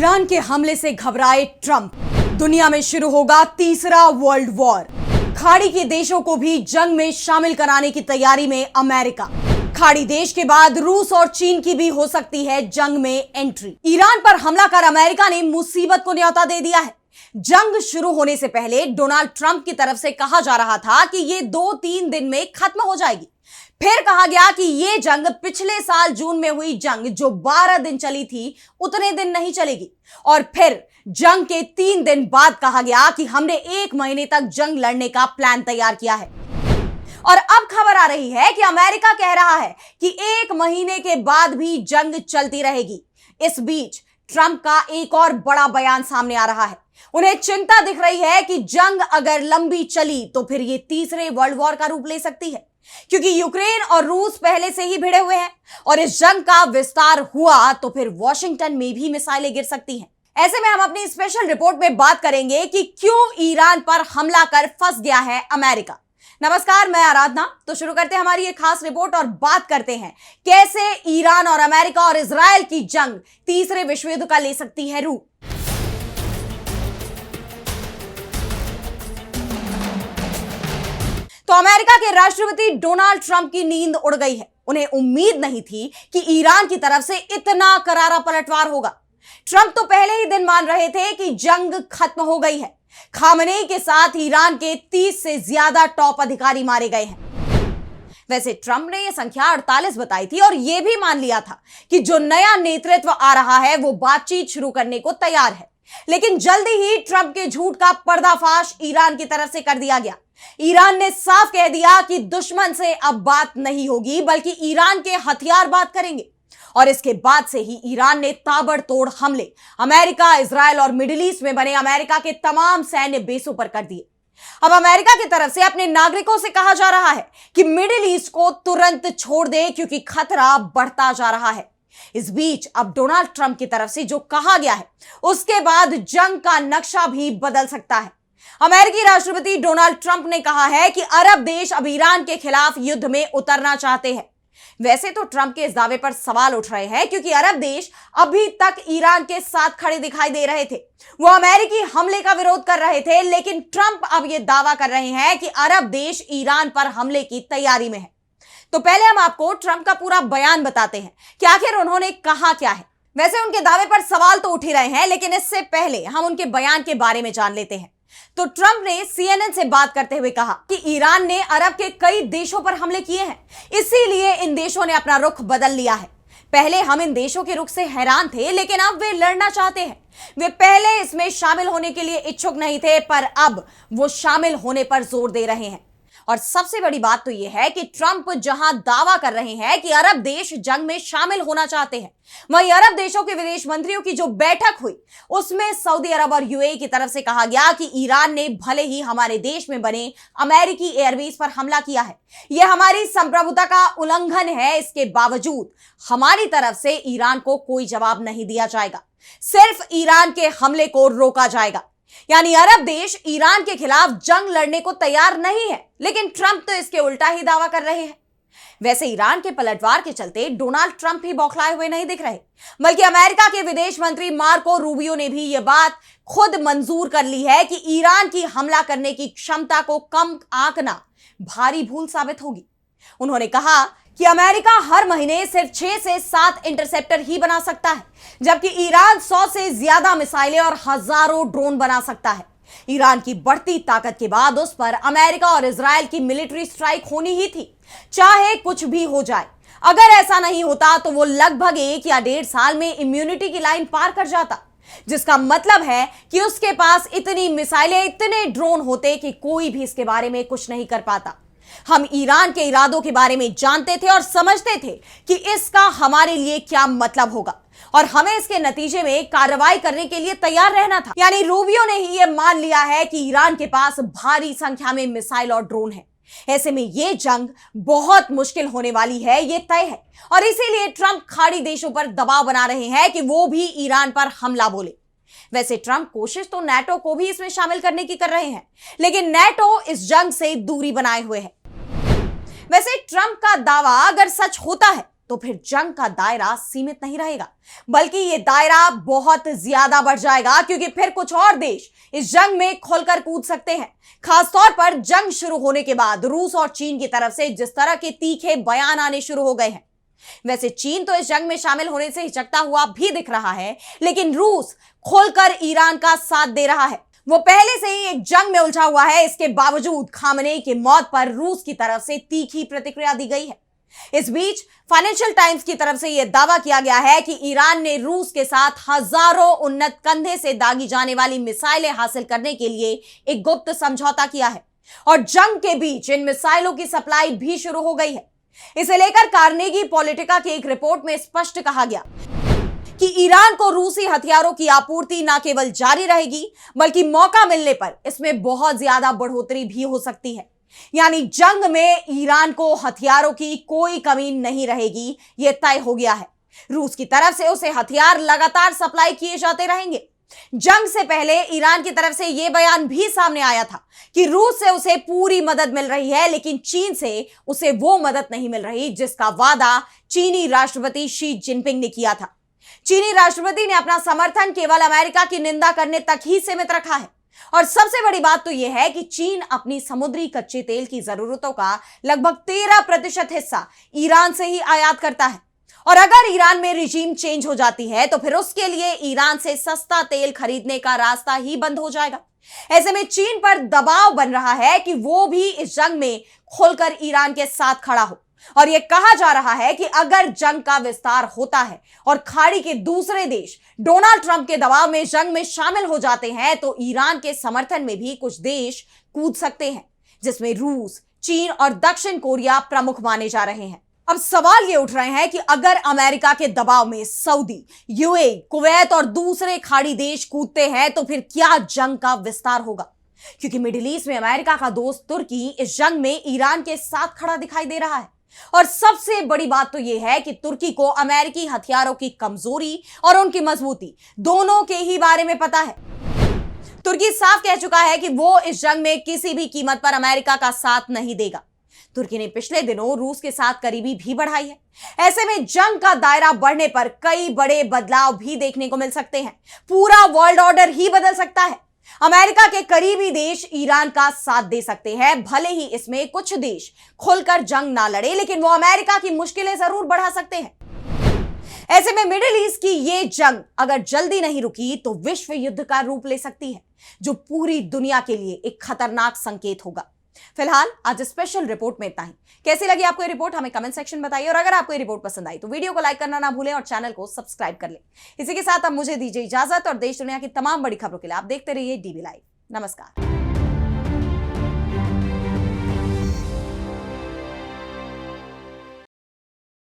Iran के हमले से घबराए ट्रंप। दुनिया में शुरू होगा तीसरा वर्ल्ड वॉर। खाड़ी के देशों को भी जंग में शामिल कराने की तैयारी में अमेरिका। खाड़ी देश के बाद रूस और चीन की भी हो सकती है जंग में एंट्री। ईरान पर हमला कर अमेरिका ने मुसीबत को न्योता दे दिया है। जंग शुरू होने से पहले डोनाल्ड ट्रंप की तरफ से कहा जा रहा था कि ये 2-3 दिन में खत्म हो जाएगी। फिर कहा गया कि ये जंग पिछले साल जून में हुई जंग जो 12 दिन चली थी उतने दिन नहीं चलेगी। और फिर जंग के 3 दिन बाद कहा गया कि हमने 1 महीने तक जंग लड़ने का प्लान तैयार किया है। और अब खबर आ रही है कि अमेरिका कह रहा है कि 1 महीने के बाद भी जंग चलती रहेगी। इस बीच ट्रंप का एक और बड़ा बयान सामने आ रहा है। उन्हें चिंता दिख रही है कि जंग अगर लंबी चली तो फिर ये तीसरे वर्ल्ड वॉर का रूप ले सकती है, क्योंकि यूक्रेन और रूस पहले से ही भिड़े हुए हैं और इस जंग का विस्तार हुआ तो फिर वॉशिंगटन में भी मिसाइलें गिर सकती हैं। ऐसे में हम अपनी स्पेशल रिपोर्ट में बात करेंगे कि क्यों ईरान पर हमला कर फंस गया है अमेरिका। नमस्कार, मैं आराधना। तो शुरू करते हैं हमारी एक खास रिपोर्ट और बात करते हैं कैसे ईरान और अमेरिका और इजराइल की जंग तीसरे विश्व युद्ध का ले सकती है रूप। तो अमेरिका के राष्ट्रपति डोनाल्ड ट्रंप की नींद उड़ गई है। उन्हें उम्मीद नहीं थी कि ईरान की तरफ से इतना करारा पलटवार होगा। ट्रंप तो पहले ही दिन मान रहे थे कि जंग खत्म हो गई है। खामनेई के साथ ईरान के 30 से ज्यादा टॉप अधिकारी मारे गए हैं। वैसे ट्रंप ने यह संख्या 48 बताई थी और यह भी मान लिया था कि जो नया नेतृत्व आ रहा है वो बातचीत शुरू करने को तैयार है। लेकिन जल्दी ही ट्रंप के झूठ का पर्दाफाश ईरान की तरफ से कर दिया गया। ईरान ने साफ कह दिया कि दुश्मन से अब बात नहीं होगी, बल्कि ईरान के हथियार बात करेंगे। और इसके बाद से ही ईरान ने ताबड़तोड़ हमले अमेरिका, इजराइल और मिडिल ईस्ट में बने अमेरिका के तमाम सैन्य बेसों पर कर दिए। अब अमेरिका की तरफ से अपने नागरिकों से कहा जा रहा है कि मिडिल ईस्ट को तुरंत छोड़ दे, क्योंकि खतरा बढ़ता जा रहा है। इस बीच अब डोनाल्ड ट्रंप की तरफ से जो कहा गया है उसके बाद जंग का नक्शा भी बदल सकता है। अमेरिकी राष्ट्रपति डोनाल्ड ट्रंप ने कहा है कि अरब देश अब ईरान के खिलाफ युद्ध में उतरना चाहते हैं। वैसे तो ट्रंप के इस दावे पर सवाल उठ रहे हैं, क्योंकि अरब देश अभी तक ईरान के साथ खड़े दिखाई दे रहे थे। वो अमेरिकी हमले का विरोध कर रहे थे, लेकिन ट्रंप अब यह दावा कर रहे हैं कि अरब देश ईरान पर हमले की तैयारी में है। तो पहले हम आपको ट्रंप का पूरा बयान बताते हैं कि आखिर उन्होंने कहा क्या है। वैसे उनके दावे पर सवाल तो उठ ही रहे हैं, लेकिन इससे पहले हम उनके बयान के बारे में जान लेते हैं। तो ट्रंप ने CNN से बात करते हुए कहा कि ईरान ने अरब के कई देशों पर हमले किए हैं, इसीलिए इन देशों ने अपना रुख बदल लिया है। पहले हम इन देशों के रुख से हैरान थे, लेकिन अब वे लड़ना चाहते हैं। वे पहले इसमें शामिल होने के लिए इच्छुक नहीं थे, पर अब वो शामिल होने पर जोर दे रहे हैं। और सबसे बड़ी बात तो यह है कि ट्रंप जहां दावा कर रहे हैं कि अरब देश जंग में शामिल होना चाहते हैं, वहीं अरब देशों के विदेश मंत्रियों की जो बैठक हुई उसमें सऊदी अरब और यूएई की तरफ से कहा गया कि ईरान ने भले ही हमारे देश में बने अमेरिकी एयरबेस पर हमला किया है, यह हमारी संप्रभुता का उल्लंघन है, इसके बावजूद हमारी तरफ से ईरान को कोई जवाब नहीं दिया जाएगा, सिर्फ ईरान के हमले को रोका जाएगा। यानी अरब देश ईरान के खिलाफ जंग लड़ने को तैयार नहीं है, लेकिन ट्रंप तो इसके उल्टा ही दावा कर रहे हैं। वैसे ईरान के पलटवार के चलते डोनाल्ड ट्रंप ही बौखलाए हुए नहीं दिख रहे, बल्कि अमेरिका के विदेश मंत्री मार्को रूबियो ने भी यह बात खुद मंजूर कर ली है कि ईरान की हमला करने की क्षमता को कम आंकना भारी भूल साबित होगी। उन्होंने कहा कि अमेरिका हर महीने सिर्फ 6 से 7 इंटरसेप्टर ही बना सकता है, जबकि ईरान 100 से ज्यादा मिसाइलें और हजारों ड्रोन बना सकता है। ईरान की बढ़ती ताकत के बाद उस पर अमेरिका और इजराइल की मिलिट्री स्ट्राइक होनी ही थी, चाहे कुछ भी हो जाए। अगर ऐसा नहीं होता तो वो लगभग 1 या 1.5 साल में इम्यूनिटी की लाइन पार कर जाता, जिसका मतलब है कि उसके पास इतनी मिसाइलें, इतने ड्रोन होते कि कोई भी इसके बारे में कुछ नहीं कर पाता। हम ईरान के इरादों के बारे में जानते थे और समझते थे कि इसका हमारे लिए क्या मतलब होगा, और हमें इसके नतीजे में कार्रवाई करने के लिए तैयार रहना था। यानी रूबियो ने ही यह मान लिया है कि ईरान के पास भारी संख्या में मिसाइल और ड्रोन है। ऐसे में यह जंग बहुत मुश्किल होने वाली है, यह तय है। और इसीलिए ट्रंप खाड़ी देशों पर दबाव बना रहे हैं कि वो भी ईरान पर हमला बोले। वैसे ट्रंप कोशिश तो नाटो को भी इसमें शामिल करने की कर रहे हैं, लेकिन नाटो इस जंग से दूरी बनाए हुए है। वैसे ट्रंप का दावा अगर सच होता है तो फिर जंग का दायरा सीमित नहीं रहेगा, बल्कि यह दायरा बहुत ज्यादा बढ़ जाएगा, क्योंकि फिर कुछ और देश इस जंग में खुलकर कूद सकते हैं। खासतौर पर जंग शुरू होने के बाद रूस और चीन की तरफ से जिस तरह के तीखे बयान आने शुरू हो गए हैं। वैसे चीन तो इस जंग में शामिल होने से हिचकता हुआ भी दिख रहा है, लेकिन रूस खोलकर ईरान का साथ दे रहा है। वो पहले से ही एक जंग में उलझा हुआ है, इसके बावजूद खामनेई की मौत पर रूस की तरफ से तीखी प्रतिक्रिया दी गई है। इस बीच फाइनेंशियल टाइम्स की तरफ से यह दावा किया गया है कि ईरान ने रूस के साथ हजारों उन्नत कंधे से दागी जाने वाली मिसाइलें हासिल करने के लिए एक गुप्त समझौता किया है और जंग के बीच इन मिसाइलों की सप्लाई भी शुरू हो गई है। इसे लेकर कार्नेगी पॉलिटिका की एक रिपोर्ट में स्पष्ट कहा गया कि ईरान को रूसी हथियारों की आपूर्ति न केवल जारी रहेगी, बल्कि मौका मिलने पर इसमें बहुत ज्यादा बढ़ोतरी भी हो सकती है। यानी जंग में ईरान को हथियारों की कोई कमी नहीं रहेगी, यह तय हो गया है। रूस की तरफ से उसे हथियार लगातार सप्लाई किए जाते रहेंगे। जंग से पहले ईरान की तरफ से यह बयान भी सामने आया था कि रूस से उसे पूरी मदद मिल रही है, लेकिन चीन से उसे वो मदद नहीं मिल रही जिसका वादा चीनी राष्ट्रपति शी जिनपिंग ने किया था। चीनी राष्ट्रपति ने अपना समर्थन केवल अमेरिका की निंदा करने तक ही सीमित रखा है। और सबसे बड़ी बात तो यह है कि चीन अपनी समुद्री कच्चे तेल की जरूरतों का लगभग 13% हिस्सा ईरान से ही आयात करता है। और अगर ईरान में रिजीम चेंज हो जाती है तो फिर उसके लिए ईरान से सस्ता तेल खरीदने का रास्ता ही बंद हो जाएगा। ऐसे में चीन पर दबाव बन रहा है कि वो भी इस जंग में खुलकर ईरान के साथ खड़ा हो। और यह कहा जा रहा है कि अगर जंग का विस्तार होता है और खाड़ी के दूसरे देश डोनाल्ड ट्रंप के दबाव में जंग में शामिल हो जाते हैं तो ईरान के समर्थन में भी कुछ देश कूद सकते हैं, जिसमें रूस, चीन और दक्षिण कोरिया प्रमुख माने जा रहे हैं। अब सवाल ये उठ रहे हैं कि अगर अमेरिका के दबाव में सऊदी, यूएई, कुवैत और दूसरे खाड़ी देश कूदते हैं तो फिर क्या जंग का विस्तार होगा? क्योंकि मिडिल ईस्ट में अमेरिका का दोस्त तुर्की इस जंग में ईरान के साथ खड़ा दिखाई दे रहा है। और सबसे बड़ी बात तो यह है कि तुर्की को अमेरिकी हथियारों की कमजोरी और उनकी मजबूती दोनों के ही बारे में पता है। तुर्की साफ कह चुका है कि वो इस जंग में किसी भी कीमत पर अमेरिका का साथ नहीं देगा। तुर्की ने पिछले दिनों रूस के साथ करीबी भी बढ़ाई है। ऐसे में जंग का दायरा बढ़ने पर कई बड़े बदलाव भी देखने को मिल सकते हैं। पूरा वर्ल्ड ऑर्डर ही बदल सकता है। अमेरिका के करीबी देश ईरान का साथ दे सकते हैं, भले ही इसमें कुछ देश खुलकर जंग ना लड़े, लेकिन वो अमेरिका की मुश्किलें जरूर बढ़ा सकते हैं। ऐसे में मिडिल ईस्ट की ये जंग अगर जल्दी नहीं रुकी तो विश्व युद्ध का रूप ले सकती है, जो पूरी दुनिया के लिए एक खतरनाक संकेत होगा। फिलहाल आज स्पेशल रिपोर्ट में इतना ही। कैसी लगी आपको ये रिपोर्ट हमें कमेंट सेक्शन में बताइए, और अगर आपको ये रिपोर्ट पसंद आई तो वीडियो को लाइक करना ना भूलें और चैनल को सब्सक्राइब कर लें। इसी के साथ अब मुझे दीजिए इजाजत, और देश दुनिया की तमाम बड़ी खबरों के लिए आप देखते रहिए डीबी लाइव। नमस्कार।